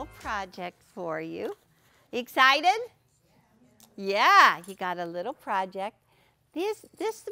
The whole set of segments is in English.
little project for you. Excited? Yeah, you got a little project. This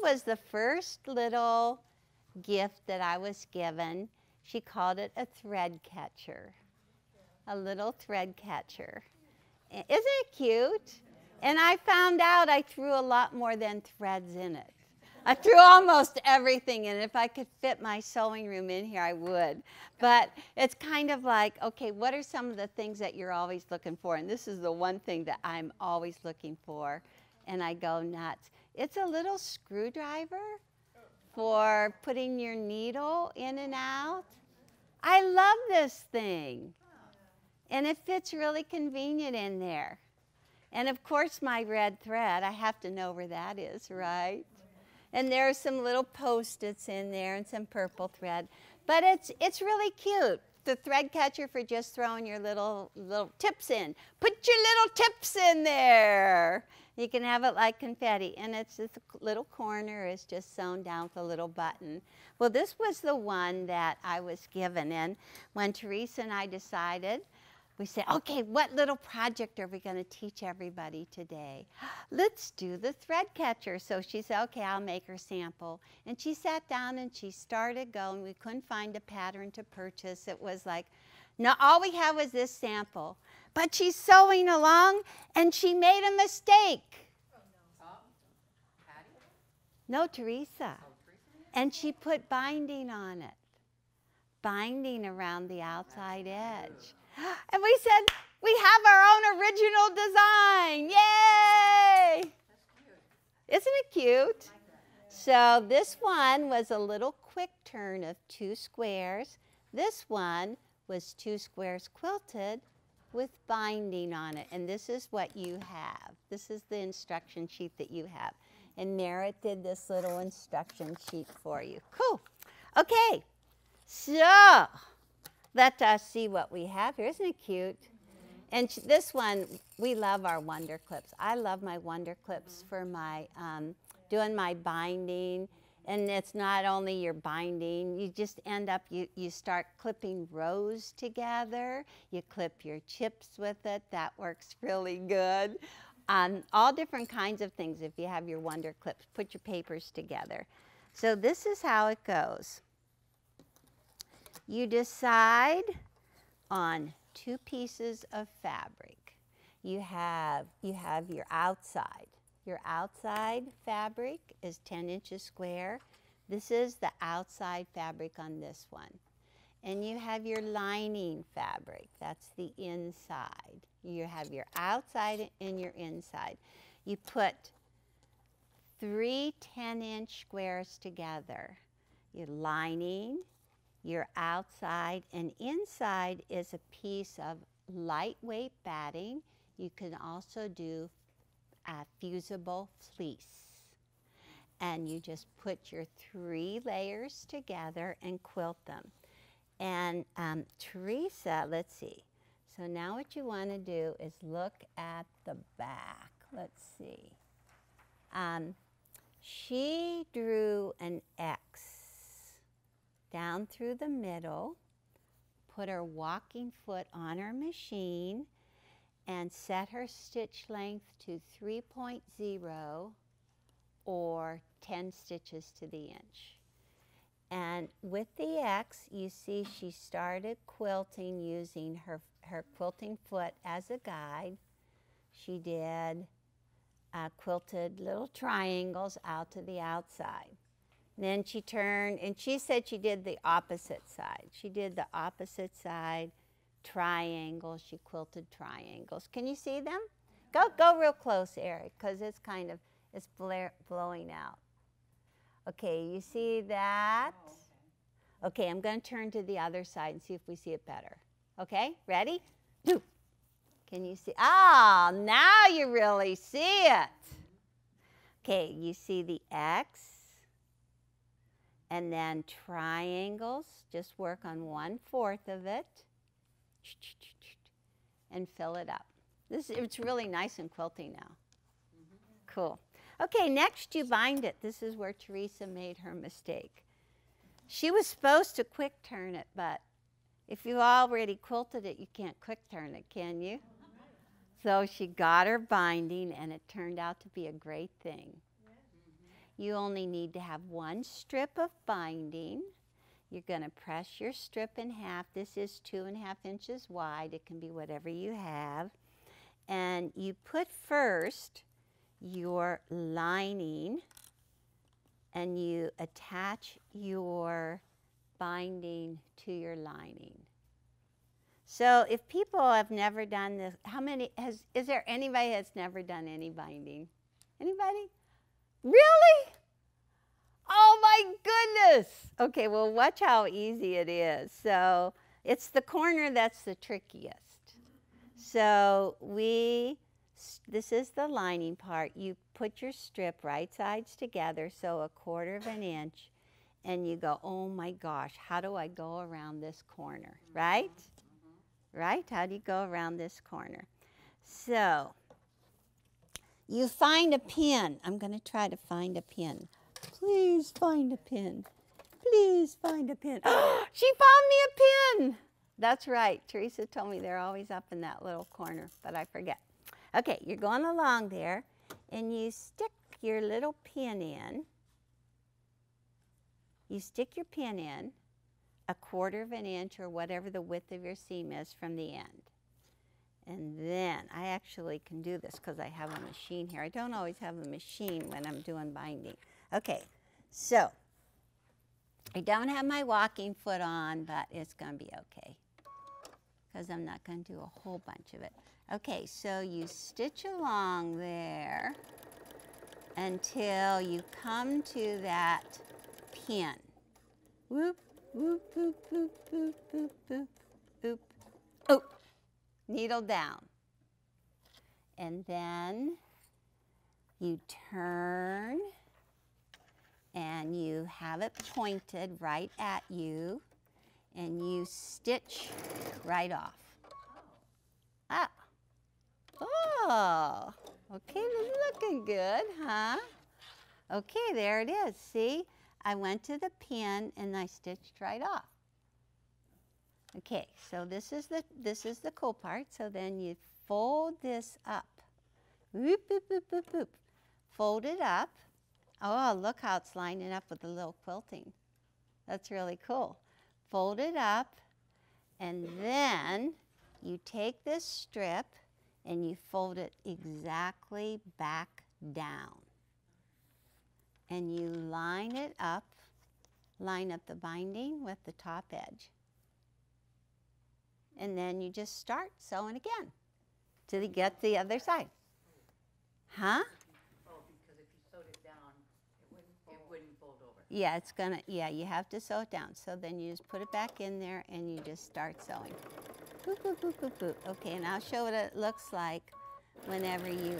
was the first little gift that I was given. She called it a thread catcher, a little thread catcher. Isn't it cute? And I found out I threw a lot more than threads in it. I threw almost everything in it. If I could fit my sewing room in here, I would. But it's kind of like, okay, what are some of the things that you're always looking for? And this is the one thing that I'm always looking for, and I go nuts. It's a little screwdriver for putting your needle in and out. I love this thing. And it fits really convenient in there. And of course, my red thread, I have to know where that is, right? And there are some little Post-its in there and some purple thread. But it's really cute. The thread catcher for just throwing your little tips in. Put your little tips in there. You can have it like confetti. And it's this little corner is just sewn down with a little button. Well, this was the one that I was given. And when Teresa and I decided, we said, okay, what little project are we going to teach everybody today? Let's do the thread catcher. So she said, okay, I'll make her sample. And she sat down and she started going. We couldn't find a pattern to purchase. It was like, no, all we had was this sample. But she's sewing along and she made a mistake. No, Teresa. And she put binding on it. Binding around the outside edge. And we said, we have our own original design. Yay! Isn't it cute? So this one was a little quick turn of 2 squares. This one was 2 squares quilted with binding on it. And this is what you have. This is the instruction sheet that you have. And Merritt did this little instruction sheet for you. Cool. Okay. So let us see what we have here. Isn't it cute? And this one, we love our Wonder Clips. I love my Wonder Clips for my doing my binding. And it's not only your binding, you just end up, you start clipping rows together. You clip your chips with it. That works really good. All different kinds of things if you have your Wonder Clips. Put your papers together. So this is how it goes. You decide on 2 pieces of fabric. You have your outside. Your outside fabric is 10 inches square. This is the outside fabric on this one. And you have your lining fabric. That's the inside. You have your outside and your inside. You put 3 10-inch squares together. Your lining, your outside, and inside is a piece of lightweight batting. You can also do fusible fleece. And you just put your 3 layers together and quilt them. And Teresa, let's see. So now what you want to do is look at the back. Let's see. She drew an X down through the middle, put her walking foot on her machine, and set her stitch length to 3.0 or 10 stitches to the inch. And with the X, you see she started quilting using her quilting foot as a guide. She did quilted little triangles out to the outside. Then she turned, and she said she did the opposite side. She did the opposite side, triangles. She quilted triangles. Can you see them? Go real close, Eric, because it's kind of, it's blowing out. Okay, you see that? Okay, I'm going to turn to the other side and see if we see it better. Okay, ready? Can you see? Ah, now you really see it. Okay, you see the X. And then triangles, just work on 1/4 of it and fill it up. It's really nice in quilting now. Cool. Okay, next you bind it. This is where Teresa made her mistake. She was supposed to quick turn it, but If you already quilted it, you can't quick turn it, can you? So she got her binding, and it turned out to be a great thing. You only need to have one strip of binding. You're going to press your strip in half. This is 2.5 inches wide. It can be whatever you have. And you put first your lining, and you attach your binding to your lining. So if people have never done this, is there anybody that's never done any binding? Anybody? Really? Oh my goodness. Okay, well watch how easy it is. So it's the corner that's the trickiest. So this is the lining part. You put your strip right sides together, so 1/4 inch, and you go, oh my gosh, how do I go around this corner, right? Right? How do you go around this corner? So you find a pin. I'm going to try to find a pin. Please find a pin. Please find a pin. She found me a pin. That's right. Teresa told me they're always up in that little corner, but I forget. Okay, you're going along there, and you stick your little pin in. You stick your pin in 1/4 inch or whatever the width of your seam is from the end. And then I actually can do this because I have a machine here. I don't always have a machine when I'm doing binding. Okay, so I don't have my walking foot on, but it's going to be okay because I'm not going to do a whole bunch of it. Okay, so you stitch along there until you come to that pin. Whoop, whoop, whoop, whoop, whoop, whoop, whoop, whoop. Oh, needle down. And then you turn and you have it pointed right at you, and you stitch right off. Ah. Oh, okay, this is looking good, huh? Okay, there it is. See, I went to the pin and I stitched right off. Okay, so this is the cool part. So then you fold this up. Whoop, whoop, whoop, whoop, whoop. Fold it up. Oh, look how it's lining up with the little quilting. That's really cool. Fold it up, and then you take this strip and you fold it exactly back down. And you line it up, line up the binding with the top edge. And then you just start sewing again till you get to the other side. Huh? Oh, because if you sewed it down, it wouldn't fold over. Yeah, it's gonna, yeah, you have to sew it down. So then you just put it back in there and you just start sewing. Boop, boop, boop, boop, boop. Okay, and I'll show what it looks like whenever you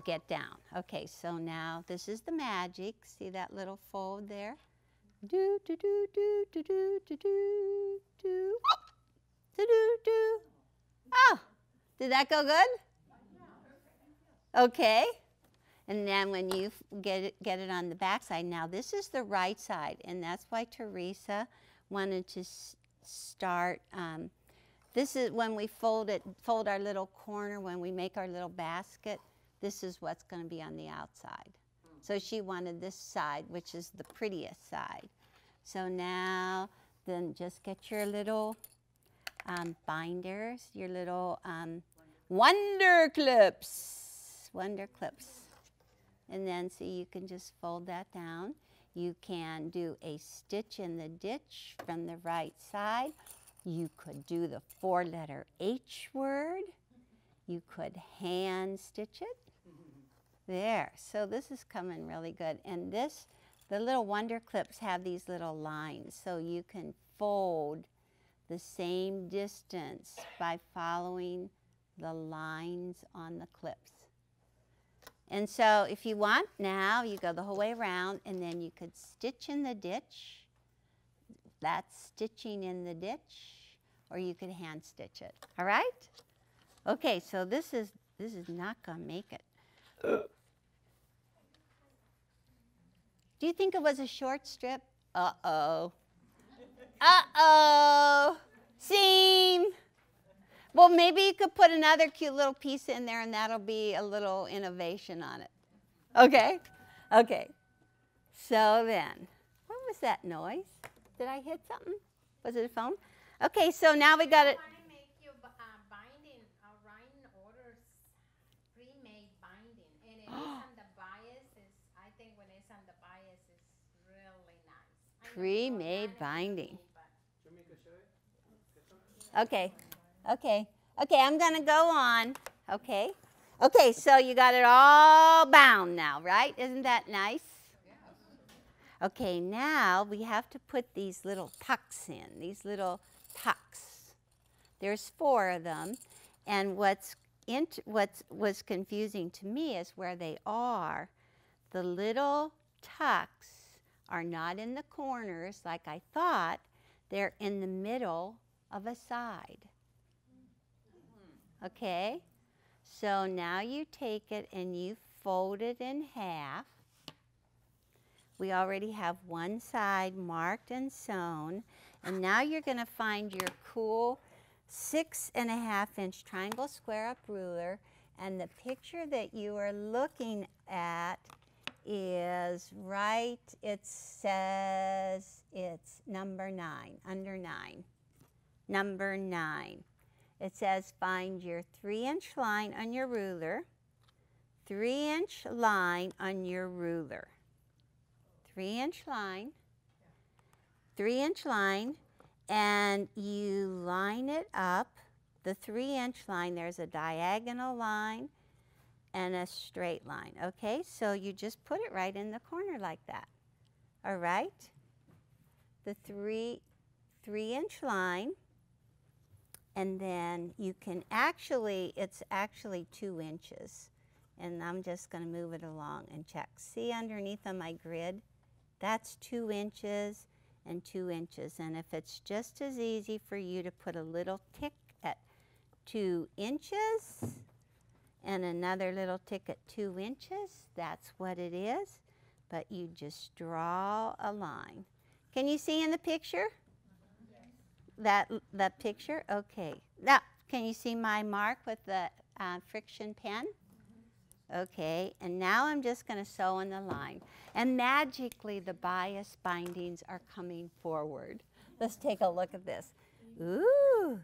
get down. Okay, so now this is the magic. See that little fold there? Do, do, do, do, do, do, do, do, do, do, do, do. Oh, did that go good? Okay. And then when you get it on the back side, now this is the right side, and that's why Teresa wanted to start. This is when we fold our little corner, when we make our little basket, this is what's going to be on the outside. So she wanted this side, which is the prettiest side. So now, then just get your little binders, your little wonder clips. And then so you can just fold that down. You can do a stitch in the ditch from the right side. You could do the 4-letter H word. You could hand stitch it. There, so this is coming really good. And the little wonder clips have these little lines, so you can fold the same distance by following the lines on the clips. And so if you want now, you go the whole way around, and then you could stitch in the ditch. That's stitching in the ditch, or you could hand stitch it. All right? Okay, so this is not gonna make it. Do you think it was a short strip? Uh-oh. Uh-oh. Seam. Well, maybe you could put another cute little piece in there and that'll be a little innovation on it. Okay? Okay. So then, what was that noise? Did I hit something? Was it a phone? Okay, so now we got it. I want to make you binding, writing orders, pre-made binding. And it is on the bias. I think when it's on the bias, it's really nice. Pre-made binding. Okay, okay, okay, I'm going to go on. Okay. Okay, so you got it all bound now, right? Isn't that nice? Okay, now we have to put these little tucks in, these little tucks. There's 4 of them, and what was confusing to me is where they are. The little tucks are not in the corners like I thought. They're in the middle of a side. Okay, so now you take it and you fold it in half. We already have one side marked and sewn. And now you're going to find your cool 6.5-inch triangle square up ruler. And the picture that you are looking at is right, it says it's number 9, under 9. Number 9. It says find your 3-inch line on your ruler. 3-inch line on your ruler. 3-inch line, 3-inch line, and you line it up. The 3-inch line, there's a diagonal line and a straight line. Okay, so you just put it right in the corner like that. All right, the 3-inch line, and then you can actually, it's actually 2 inches. And I'm just going to move it along and check. See underneath on my grid? That's 2 inches and 2 inches. And if it's just as easy for you to put a little tick at 2 inches and another little tick at 2 inches, that's what it is. But you just draw a line. Can you see in the picture? That picture? Okay. Now, can you see my mark with the friction pen? Okay, and now I'm just going to sew on the line. And magically, the bias bindings are coming forward. Let's take a look at this. Ooh.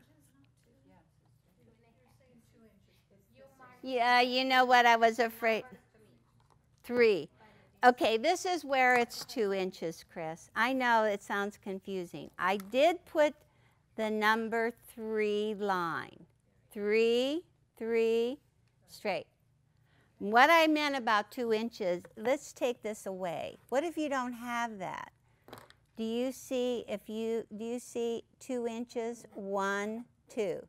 Yeah, you know what? I was afraid. 3. Okay, this is where it's 2 inches, Chris. I know it sounds confusing. I did put the number 3 line. 3, 3, straight. What I meant about 2 inches, let's take this away. What if you don't have that? Do you see, do you see 2 inches? 1, 2.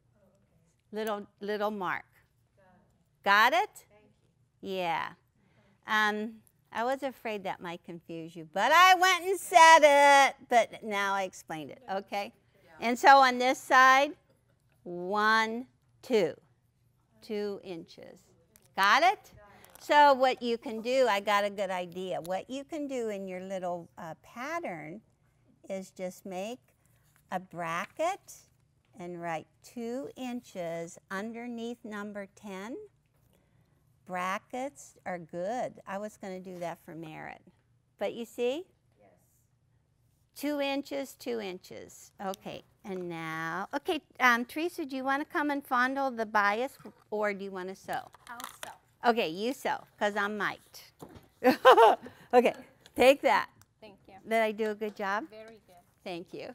Little mark. Got it? Yeah. I was afraid that might confuse you, but I went and said it. But now I explained it, okay? And so on this side, 1, 2. 2 inches. Got it? So what you can do, I got a good idea. What you can do in your little pattern is just make a bracket and write 2 inches underneath number 10. Brackets are good. I was going to do that for Merritt. But you see? Yes. 2 inches, 2 inches. Okay, and now, okay, Teresa, do you want to come and fondle the bias or do you want to sew? I'll sew. Okay, you sew, because I'm mic'd. Okay, take that. Thank you. Did I do a good job? Very good. Thank you.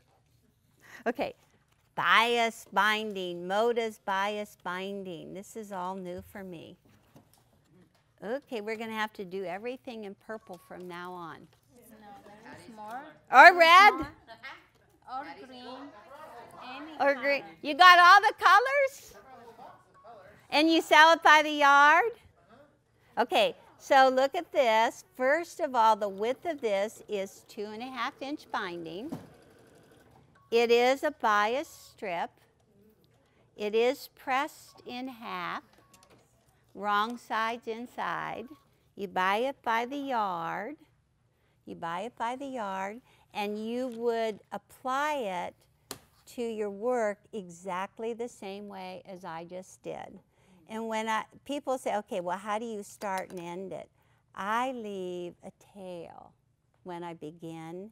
Okay, bias binding, Moda's bias binding. This is all new for me. Okay, we're going to have to do everything in purple from now on. No, there's more. Or red. Or green. Any Or color. green. You got all the colors? And you sell it by the yard? Okay, so look at this. First of all, the width of this is 2.5-inch binding. It is a bias strip. It is pressed in half. Wrong sides inside. You buy it by the yard. You buy it by the yard. and you would apply it to your work exactly the same way as I just did. And when people say, okay, well, how do you start and end it? I leave a tail when I begin,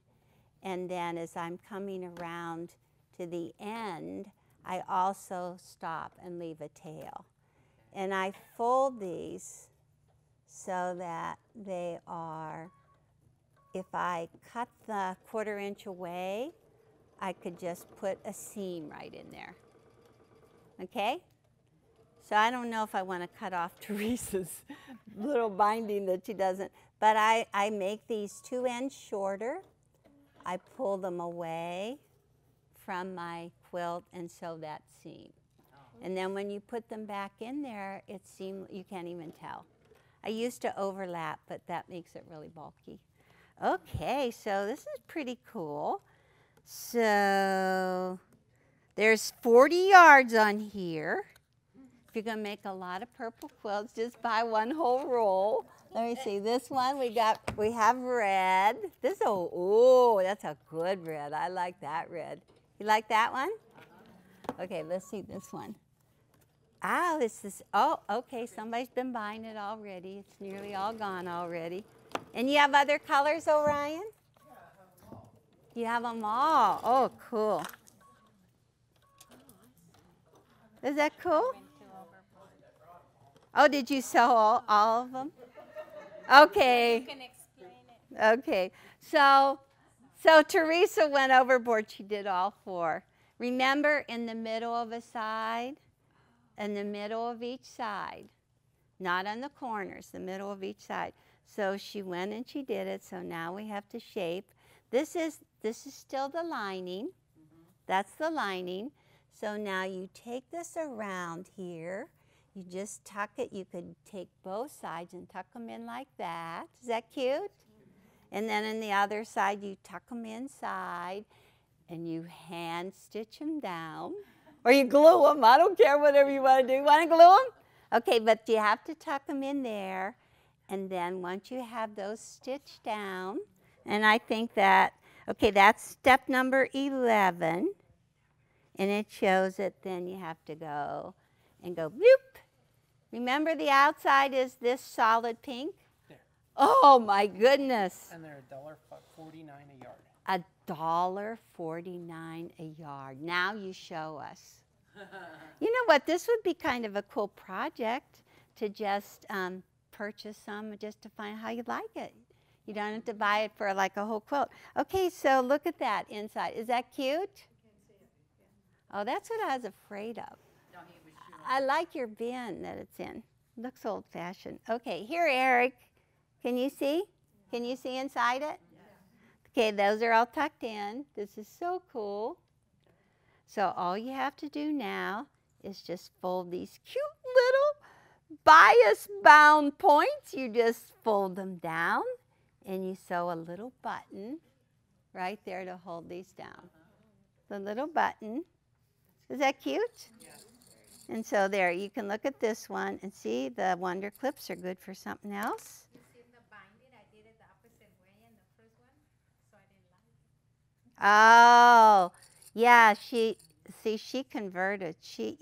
and then as I'm coming around to the end, I also stop and leave a tail. And I fold these so that they are, if I cut the 1/4 inch away, I could just put a seam right in there. Okay? So I don't know if I want to cut off Teresa's little binding that she doesn't, but I make these 2 ends shorter. I pull them away from my quilt and sew that seam. And then when you put them back in there, you can't even tell. I used to overlap, but that makes it really bulky. Okay, so this is pretty cool. So there's 40 yards on here. If you're going to make a lot of purple quilts, just buy 1 whole roll. Let me see, this one we have red. Oh, that's a good red. I like that red. You like that one? Okay, let's see this one. Oh, okay, somebody's been buying it already. It's nearly all gone already. And you have other colors, Orion? Yeah, I have them all. You have them all. Oh, cool. Is that cool? Oh, did you sew all of them? Okay. You can explain it. Okay. So Teresa went overboard. She did all 4. Remember, in the middle of a side, in the middle of each side, not on the corners, the middle of each side. So she went and she did it. So now we have to shape. This is still the lining. That's the lining. So now you take this around here. You just tuck it. You could take both sides and tuck them in like that. Is that cute? And then on the other side, you tuck them inside and you hand stitch them down. Or you glue them. I don't care, whatever you want to do. You want to glue them? Okay, but you have to tuck them in there. And then once you have those stitched down, and I think that, okay, that's step number 11. And it shows it, then you have to go and go bloop. Remember, the outside is this solid pink? There. Oh my goodness. And they're $1.49 a yard. $1.49 a yard. Now you show us. You know what? This would be kind of a cool project to just purchase some just to find how you like it. You don't have to buy it for like a whole quilt. Okay, so look at that inside. Is that cute? Oh, that's what I was afraid of. I like your bin that it's in. Looks old-fashioned. Okay, here, Eric. Can you see? Can you see inside it? Okay, those are all tucked in. This is so cool. So all you have to do now is just fold these cute little bias-bound points. You just fold them down, and you sew a little button right there to hold these down. The little button. Is that cute? Yeah. And so there, you can look at this one and see the Wonder Clips are good for something else. You see the binding? I did it the opposite way in the first one, so I didn't like it. Oh, yeah, she converted.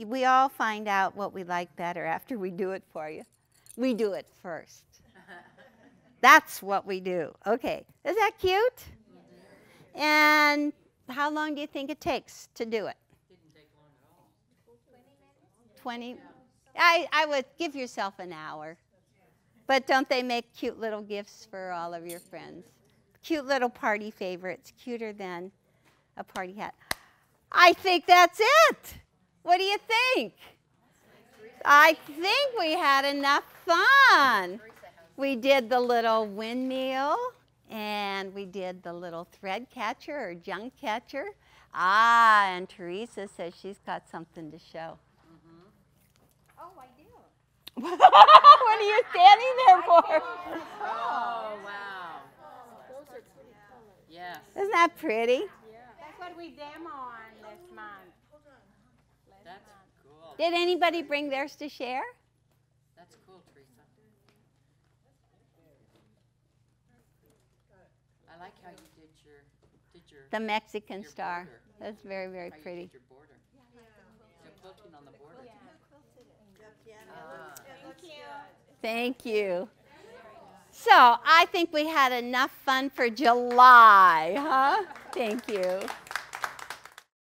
We all find out what we like better after we do it for you. We do it first. That's what we do. Okay, is that cute? And how long do you think it takes to do it? 20. I would give yourself an hour. But don't they make cute little gifts for all of your friends? Cute little party favorites, cuter than a party hat. I think that's it. What do you think? I think we had enough fun. We did the little windmill, and we did the little thread catcher or junk catcher. Ah, and Teresa says she's got something to show. Oh, I do. What are you standing there for? Oh, wow. Yes. Isn't that pretty? That's what we demo on last month. That's cool. Did anybody bring theirs to share? That's cool, Teresa. I like how you did your The Mexican your star. border. That's very, very how you pretty. did your border. You're quilting on the border. Thank you. So I think we had enough fun for July, huh? Thank you.